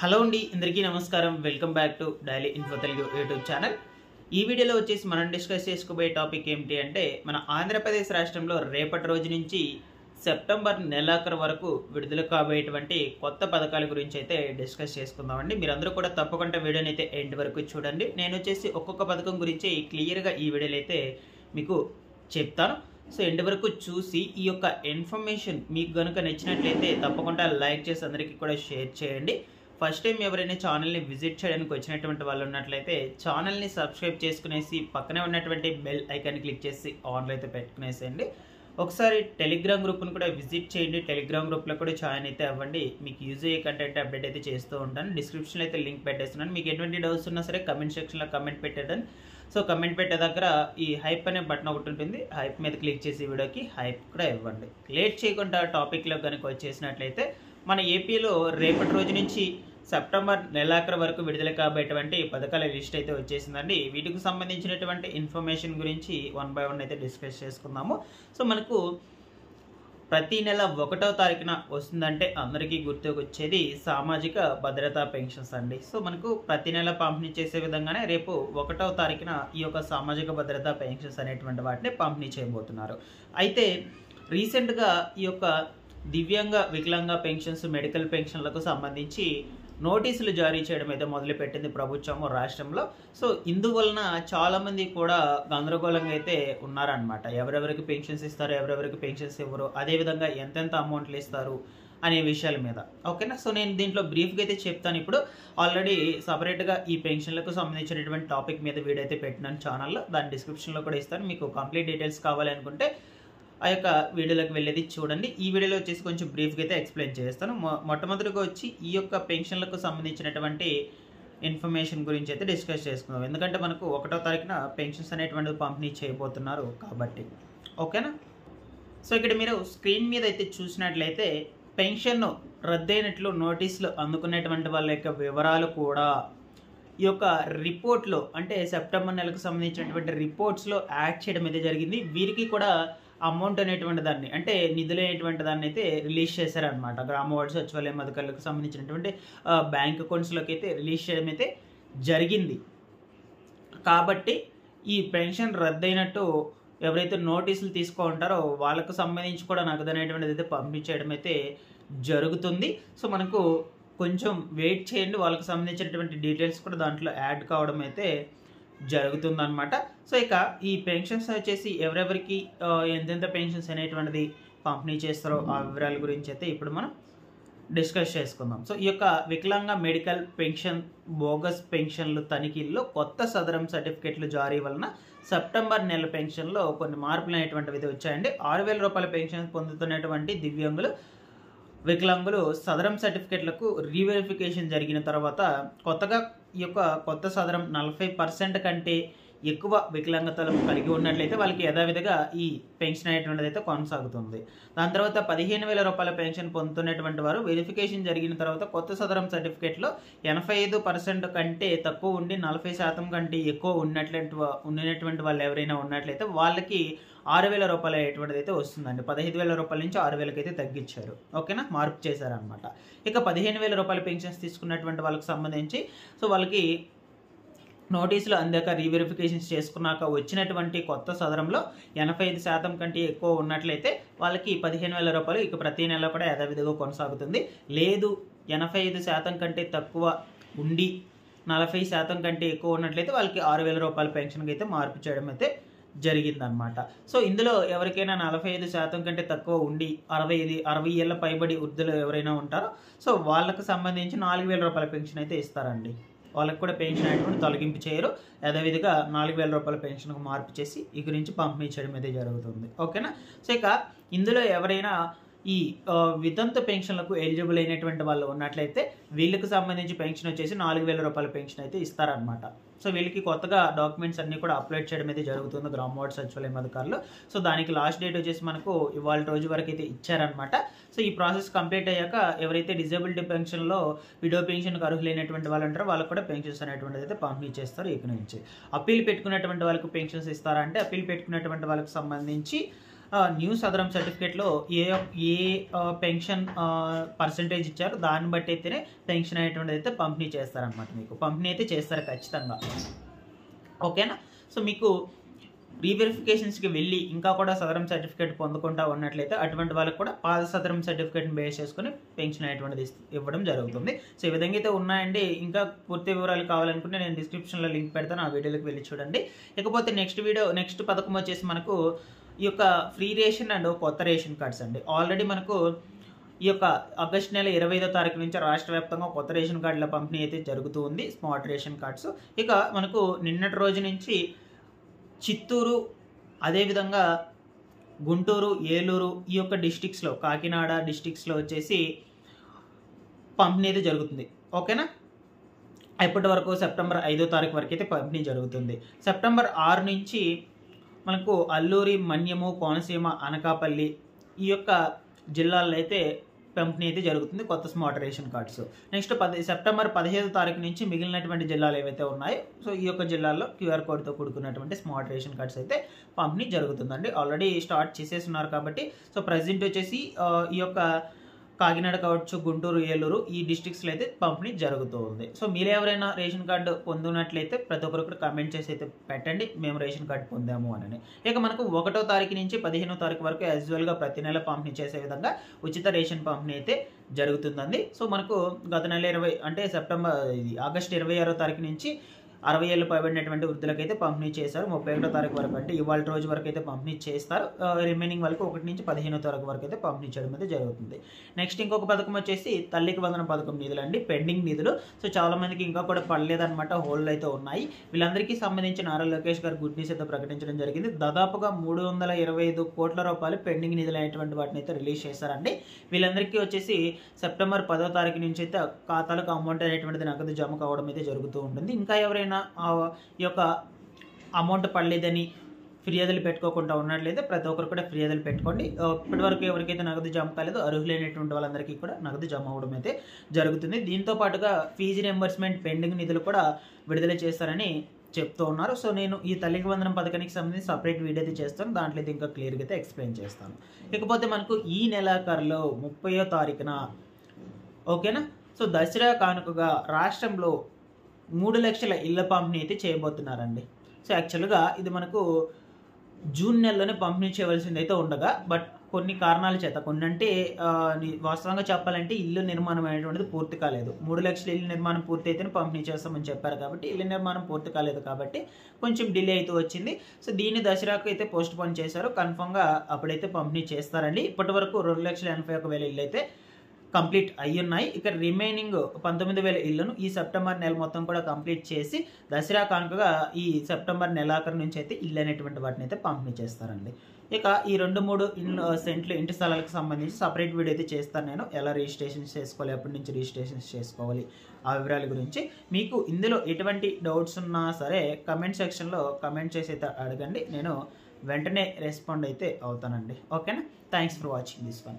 Hello అండి, అందరికీ నమస్కారం. Welcome back to daily info Telugu YouTube channel. ఈ వీడియోలో వచ్చేసి మనం డిస్కస్ చేసుకోబోయే టాపిక్ ఏమిటి అంటే, మన ఆంధ్రప్రదేశ్ రాష్ట్రంలో రేపటి రోజు నుంచి సెప్టెంబర్ నెలాఖరు వరకు విడుదల కాబోయేటువంటి కొత్త పథకాల గురించి అయితే డిస్కస్ చేసుకుందామండి. మీరందరూ కూడా తప్పకుండా వీడియోని అయితే ఎండ్ వరకు చూడండి. నేను వచ్చేసి ఒక్కొక్క పథకం గురించి క్లియర్గా ఈ వీడియోలో అయితే మీకు చెప్తాను. సో ఎండ్ వరకు చూసి ఈ యొక్క ఇన్ఫర్మేషన్ మీకు కనుక నచ్చినట్లయితే తప్పకుండా లైక్ చేసి అందరికీ కూడా షేర్ చేయండి. ఫస్ట్ టైం ఎవరైనా ఛానల్ని విజిట్ చేయడానికి వచ్చినటువంటి వాళ్ళు ఉన్నట్లయితే ఛానల్ని సబ్స్క్రైబ్ చేసుకునేసి పక్కనే ఉన్నటువంటి బెల్ ఐకాన్ని క్లిక్ చేసి ఆన్లో అయితే పెట్టుకునేసేయండి. ఒకసారి టెలిగ్రామ్ గ్రూప్ను కూడా విజిట్ చేయండి. టెలిగ్రామ్ గ్రూప్లో కూడా జాయిన్ అయితే అవ్వండి. మీకు యూజ్ అయ్యే కంటెంట్ అప్డేట్ అయితే చేస్తూ ఉంటాను. డిస్క్రిప్షన్లో అయితే లింక్ పెట్టేస్తున్నాను. మీకు ఎటువంటి డౌట్స్ ఉన్నా సరే కమెంట్ సెక్షన్లో కమెంట్ పెట్టేదాన్ని. సో కమెంట్ పెట్టే దగ్గర ఈ హైప్ అనే బటన్ ఒకటి ఉంటుంది. హైప్ మీద క్లిక్ చేసి వీడియోకి హైప్ కూడా ఇవ్వండి. లేట్ చేయకుండా టాపిక్లో కనుక వచ్చేసినట్లయితే, మన ఏపీలో రేపటి రోజు నుంచి సెప్టెంబర్ నెలాఖరు వరకు విడుదల కాబోయేటువంటి పథకాల లిస్ట్ అయితే వచ్చేసిందండి. వీటికి సంబంధించినటువంటి ఇన్ఫర్మేషన్ గురించి వన్ బై వన్ అయితే డిస్కస్ చేసుకుందాము. సో మనకు ప్రతి నెల 1వ తారీఖున వస్తుందంటే అందరికీ గుర్తుకొచ్చేది సామాజిక భద్రతా పెన్షన్స్ అండి. సో మనకు ప్రతి నెల పంపిణీ చేసే విధంగానే రేపు 1వ తారీఖున ఈ యొక్క సామాజిక భద్రతా పెన్షన్స్ అనేటువంటి వాటిని పంపిణీ చేయబోతున్నారు. అయితే రీసెంట్గా ఈ యొక్క దివ్యాంగ వికలాంగ పెన్షన్స్, మెడికల్ పెన్షన్లకు సంబంధించి నోటీసులు జారీ చేయడం అయితే మొదలుపెట్టింది ప్రభుత్వము రాష్ట్రంలో. సో ఇందువలన చాలామంది కూడా గందరగోళంగా అయితే ఉన్నారనమాట. ఎవరెవరికి పెన్షన్స్ ఇస్తారు, ఎవరెవరికి పెన్షన్స్ ఇవ్వరు, అదేవిధంగా ఎంతెంత అమౌంట్లు ఇస్తారు అనే విషయాల మీద. ఓకేనా. సో నేను దీంట్లో బ్రీఫ్గా అయితే చెప్తాను. ఇప్పుడు ఆల్రెడీ సపరేట్గా ఈ పెన్షన్లకు సంబంధించినటువంటి టాపిక్ మీద వీడియో అయితే పెట్టినాను ఛానల్లో. దాని డిస్క్రిప్షన్లో కూడా ఇస్తాను. మీకు కంప్లీట్ డీటెయిల్స్ కావాలి అనుకుంటే ఆ యొక్క వీడియోలోకి వెళ్ళేది చూడండి. ఈ వీడియోలో వచ్చేసి కొంచెం బ్రీఫ్గా అయితే ఎక్స్ప్లెయిన్ చేస్తాను. మొట్టమొదటిగా వచ్చి ఈ యొక్క పెన్షన్లకు సంబంధించినటువంటి ఇన్ఫర్మేషన్ గురించి అయితే డిస్కస్ చేసుకుందాం. ఎందుకంటే మనకు 1వ తారీఖున పెన్షన్స్ అనేటువంటివి పంపిణీ చేయబోతున్నారు కాబట్టి. ఓకేనా. సో ఇక్కడ మీరు స్క్రీన్ మీద అయితే చూసినట్లయితే పెన్షన్ రద్దయినట్లు నోటీసులు అందుకునేటువంటి వాళ్ళ యొక్క వివరాలు కూడా ఈ యొక్క రిపోర్ట్లో, అంటే సెప్టెంబర్ నెలకు సంబంధించినటువంటి రిపోర్ట్స్లో యాడ్ చేయడం అయితే జరిగింది. వీరికి కూడా అమౌంట్ అనేటువంటి దాన్ని, అంటే నిధులు అనేటువంటి దాన్ని అయితే రిలీజ్ చేశారనమాట. గ్రామ వార్డు సచివాలయం అధికారులకు సంబంధించినటువంటి బ్యాంక్ అకౌంట్స్లోకి అయితే రిలీజ్ చేయడం అయితే జరిగింది. కాబట్టి ఈ పెన్షన్ రద్దయినట్టు ఎవరైతే నోటీసులు తీసుకుంటారో వాళ్ళకు సంబంధించి కూడా నగదు అనేటువంటిది అయితే పంపించేయడం అయితే జరుగుతుంది. సో మనకు కొంచెం వెయిట్ చేయండి. వాళ్ళకి సంబంధించినటువంటి డీటెయిల్స్ కూడా దాంట్లో యాడ్ కావడం అయితే జరుగుతుందన్నమాట. సో ఇక ఈ పెన్షన్స్ వచ్చేసి ఎవరెవరికి ఎంతెంత పెన్షన్స్ అనేటువంటిది పంపిణీ చేస్తారో ఆ వివరాల గురించి అయితే ఇప్పుడు మనం డిస్కస్ చేసుకుందాం. సో ఈ యొక్క వికలాంగ మెడికల్ పెన్షన్ బోగస్ పెన్షన్లు తనిఖీల్లో కొత్త సదరం సర్టిఫికెట్లు జారీ వలన సెప్టెంబర్ నెల పెన్షన్లో కొన్ని మార్పులు అనేటువంటివి వచ్చాయండి. 6,000 రూపాయల పెన్షన్ పొందుతున్నటువంటి దివ్యాంగులు, వికలాంగులు సదరం సర్టిఫికెట్లకు రీవెరిఫికేషన్ జరిగిన తర్వాత కొత్తగా ఈ యొక్క కొత్త సదరం 40% కంటే ఎక్కువ వికలాంగతలు కలిగి ఉన్నట్లయితే వాళ్ళకి యథావిధిగా ఈ పెన్షన్ అనేటువంటిది అయితే కొనసాగుతుంది. దాని తర్వాత 15,000 రూపాయల పెన్షన్ పొందుతున్నటువంటి వారు వెరిఫికేషన్ జరిగిన తర్వాత కొత్త సదరం సర్టిఫికేట్లో 85% కంటే తక్కువ ఉండి 40% కంటే ఎక్కువ ఉన్నటువంటి వాళ్ళు ఎవరైనా ఉన్నట్లయితే వాళ్ళకి 6,000 రూపాయలు అయ్యేటువంటిది అయితే వస్తుందండి. 15,000 రూపాయల నుంచి 6,000కి అయితే తగ్గించారు. ఓకేనా, మార్పు చేశారనమాట. ఇక 15,000 రూపాయల పెన్షన్స్ తీసుకున్నటువంటి వాళ్ళకి సంబంధించి సో వాళ్ళకి నోటీసులు అందాక రీవెరిఫికేషన్స్ చేసుకున్నాక వచ్చినటువంటి కొత్త సదరంలో 85% కంటే ఎక్కువ ఉన్నట్లయితే వాళ్ళకి 15,000 రూపాయలు ఇక ప్రతి నెల కూడా యథావిధిగా కొనసాగుతుంది. లేదు 85% కంటే తక్కువ ఉండి 40% కంటే ఎక్కువ ఉన్నట్లయితే వాళ్ళకి 6,000 రూపాయల పెన్షన్కి అయితే మార్పు చేయడం అయితే జరిగిందనమాట. సో ఇందులో ఎవరికైనా 45% కంటే తక్కువ ఉండి 60 ఏళ్ళ పైబడి వృద్ధులు ఎవరైనా ఉంటారో సో వాళ్ళకి సంబంధించి 4,000 రూపాయల పెన్షన్ అయితే ఇస్తారండి. వాళ్ళకి కూడా పెన్షన్ అనేటువంటి తొలగింపు చేయరు. యథావిధిగా 4,000 రూపాయల పెన్షన్కు మార్పు చేసి ఈ గురించి పంపిణీ చేయడం అయితే జరుగుతుంది. ఓకేనా. సో ఇక ఇందులో ఎవరైనా ఈ వితంతు పెన్షన్లకు ఎలిజిబుల్ అయినటువంటి వాళ్ళు ఉన్నట్లయితే వీళ్ళకి సంబంధించి పెన్షన్ వచ్చేసి 4,000 రూపాయల పెన్షన్ అయితే ఇస్తారనమాట. సో వీళ్ళకి కొత్తగా డాక్యుమెంట్స్ అన్నీ కూడా అప్లోడ్ చేయడం అయితే జరుగుతుంది గ్రామ వార్డు సచివాలయం అధికారులు. సో దానికి లాస్ట్ డేట్ వచ్చేసి మనకు ఇవాళ రోజు వరకు అయితే ఇచ్చారనమాట. సో ఈ ప్రాసెస్ కంప్లీట్ అయ్యాక ఎవరైతే డిజేబిలిటీ పెన్షన్లో విడో పెన్షన్కి అర్హులైనటువంటి వాళ్ళు ఉంటారో వాళ్ళకు కూడా పెన్షన్స్ అనేటువంటిది అయితే పంపిణీ చేస్తారు. ఇక నుంచి అప్పీల్ పెట్టుకున్నటువంటి వాళ్ళకి పెన్షన్స్ ఇస్తారా అంటే అప్పీల్ పెట్టుకున్నటువంటి వాళ్ళకి సంబంధించి న్యూ సదరం సర్టిఫికేట్లో ఏ ఏ పెన్షన్ పర్సంటేజ్ ఇచ్చారో దాన్ని బట్టి అయితేనే పెన్షన్ అనేటువంటిది అయితే పంపిణీ చేస్తారనమాట. మీకు పంపిణీ అయితే చేస్తారు ఖచ్చితంగా. ఓకేనా. సో మీకు రీవెరిఫికేషన్స్కి వెళ్ళి ఇంకా కూడా సదరం సర్టిఫికేట్ పొందకుండా ఉన్నట్లయితే అటువంటి వాళ్ళకి కూడా పాత సదరం సర్టిఫికేట్ని బేస్ చేసుకుని పెన్షన్ అనేటువంటిది ఇవ్వడం జరుగుతుంది. సో ఈ విధంగా అయితే ఉన్నాయండి. ఇంకా పూర్తి వివరాలు కావాలనుకుంటే నేను డిస్క్రిప్షన్లో లింక్ పెడతాను, ఆ వీడియోకి వెళ్ళి చూడండి. ఇకపోతే నెక్స్ట్ పథకం వచ్చేసి మనకు ఈ యొక్క ఫ్రీ రేషన్ అండ్ కొత్త రేషన్ కార్డ్స్ అండి. ఆల్రెడీ మనకు ఈ యొక్క ఆగస్టు నెల 25వ తారీఖు నుంచి రాష్ట్ర వ్యాప్తంగా కొత్త రేషన్ కార్డుల పంపిణీ అయితే జరుగుతూ ఉంది, స్మార్ట్ రేషన్ కార్డ్స్. ఇక మనకు నిన్నటి రోజు నుంచి చిత్తూరు, అదేవిధంగా గుంటూరు, ఏలూరు ఈ యొక్క డిస్టిక్స్లో, కాకినాడ డిస్టిక్స్లో వచ్చేసి పంపిణీ అయితే జరుగుతుంది. ఓకేనా. ఇప్పటి వరకు సెప్టెంబర్ 5వ తారీఖు వరకు అయితే పంపిణీ జరుగుతుంది. సెప్టెంబర్ 6 నుంచి మనకు అల్లూరి, మన్యము, కోనసీమ, అనకాపల్లి ఈ యొక్క జిల్లాల్లో అయితే పంపిణీ అయితే జరుగుతుంది కొత్త smart ration cards. Next September 15వ తారీఖు నుంచి మిగిలినటువంటి జిల్లాలు ఏవైతే ఉన్నాయో సో ఈ యొక్క జిల్లాల్లో QR కోడ్తో కూడుకున్నటువంటి స్మార్ట్ రేషన్ కార్డ్స్ అయితే పంపిణీ జరుగుతుందండి. ఆల్రెడీ స్టార్ట్ చేసేస్తున్నారు కాబట్టి సో ప్రజెంట్ వచ్చేసి ఈ యొక్క కాకినాడ కావచ్చు, గుంటూరు, ఏలూరు ఈ డిస్ట్రిక్ట్స్లో అయితే పంపిణీ జరుగుతూ ఉంది. సో మీరు ఎవరైనా రేషన్ కార్డు పొందినట్లయితే ప్రతి ఒక్కరు కూడా కామెంట్ చేసి అయితే పెట్టండి, మేము రేషన్ కార్డు పొందాము అని. ఇక మనకు 1వ తారీఖు నుంచి 15వ తారీఖు వరకు యాజువల్గా ప్రతి నెల పంపిణీ చేసే విధంగా ఉచిత రేషన్ పంపిణీ అయితే జరుగుతుందండి. సో మనకు గత నెల ఆగస్టు 26వ తారీఖు నుంచి 60 ఏళ్ళు పైబడినటువంటి వృద్ధులకైతే పంపిణీ చేశారు. 31వ తారీఖు వరకు అంటే ఇవాళ రోజు వరకు అయితే పంపిణీ చేస్తారు. రిమైనింగ్ వరకు 1 నుంచి 15వ తారీఖు వరకు అయితే పంపిణీ చేయడం అయితే జరుగుతుంది. నెక్స్ట్ ఇంకొక పథకం వచ్చేసి తల్లికి వందన పథకం నిధులు అండి, పెండింగ్ నిధులు. సో చాలా మందికి ఇంకా కూడా పడలేదన్నమాట, హోల్డ్ అయితే ఉన్నాయి. వీళ్ళందరికీ సంబంధించి నారా లోకేష్ గారు గుడ్ న్యూస్ అయితే ప్రకటించడం జరిగింది. దాదాపుగా 325 కోట్ల రూపాయలు పెండింగ్ నిధులు అనేటువంటి వాటిని అయితే రిలీజ్ చేశారండి. వీళ్ళందరికీ వచ్చేసి సెప్టెంబర్ 10వ తారీఖు నుంచి అయితే ఖాతాలకు అమౌంట్ అనేటువంటిది నగదు జమ కావడం అయితే జరుగుతూ ఉంటుంది. ఇంకా ఎవరైనా ఈ యొక్క అమౌంట్ పడలేదని ఫిర్యాదులు పెట్టుకోకుండా ఉన్నట్లయితే ప్రతి ఒక్కరు కూడా ఫిర్యాదులు పెట్టుకోండి. ఇప్పటి వరకు ఎవరికైతే నగదు జమ కాలేదో అర్హులైనటువంటి వాళ్ళందరికీ కూడా నగదు జమ అవ్వడం అయితే జరుగుతుంది. దీంతో పాటుగా ఫీజు రియంబర్స్మెంట్ పెండింగ్ నిధులు కూడా విడుదల చేస్తారని చెప్తూ ఉన్నారు. సో నేను ఈ తల్లికి వందనం పథకానికి సంబంధించి సపరేట్ వీడియో అయితే చేస్తాను, దాంట్లో అయితే ఇంకా క్లియర్గా అయితే ఎక్స్ప్లెయిన్ చేస్తాను. ఇకపోతే మనకు ఈ నెలాఖరులో 30వ తారీఖున ఓకేనా. సో దసరా కానుకగా రాష్ట్రంలో 3 లక్షల ఇళ్ల పంపిణీ అయితే చేయబోతున్నారండి. సో యాక్చువల్గా ఇది మనకు జూన్ నెలలోనే పంపిణీ చేయవలసింది అయితే ఉండగా బట్ కొన్ని కారణాల చేత, కొన్ని అంటే వాస్తవంగా చెప్పాలంటే ఇల్లు నిర్మాణం అనేటువంటిది పూర్తి కాలేదు. 3 లక్షల ఇల్లు నిర్మాణం పూర్తి అయితేనే పంపిణీ చేస్తామని చెప్పారు కాబట్టి ఇల్లు నిర్మాణం పూర్తి కాలేదు కాబట్టి కొంచెం డిలే అయితే వచ్చింది. సో దీన్ని దసరాకు అయితే పోస్ట్ పోన్ చేశారు. కన్ఫర్మ్గా అప్పుడైతే పంపిణీ చేస్తారండి. ఇప్పటి వరకు 2,81,000 ఇల్లు అయితే కంప్లీట్ అయ్యి ఉన్నాయి. ఇక రిమైనింగ్ 19,000 ఇళ్లను ఈ సెప్టెంబర్ నెల మొత్తం కూడా కంప్లీట్ చేసి దసరా కానుకగా ఈ సెప్టెంబర్ నెలాఖరు నుంచి అయితే ఇల్లు అనేటువంటి వాటిని అయితే పంపిణీ చేస్తారండి. ఇక ఈ 2-3 సెంట్లు ఇంటి స్థలాలకు సంబంధించి సపరేట్ వీడియో అయితే చేస్తాను నేను, ఎలా రిజిస్ట్రేషన్స్ చేసుకోవాలి, ఎప్పటి నుంచి రిజిస్ట్రేషన్స్ చేసుకోవాలి ఆ వివరాల గురించి. మీకు ఇందులో ఎటువంటి డౌట్స్ ఉన్నా సరే కమెంట్ సెక్షన్లో కమెంట్ చేసి అయితే అడగండి, నేను వెంటనే రెస్పాండ్ అయితే అవుతానండి. ఓకేనా. Thanks for watching this one.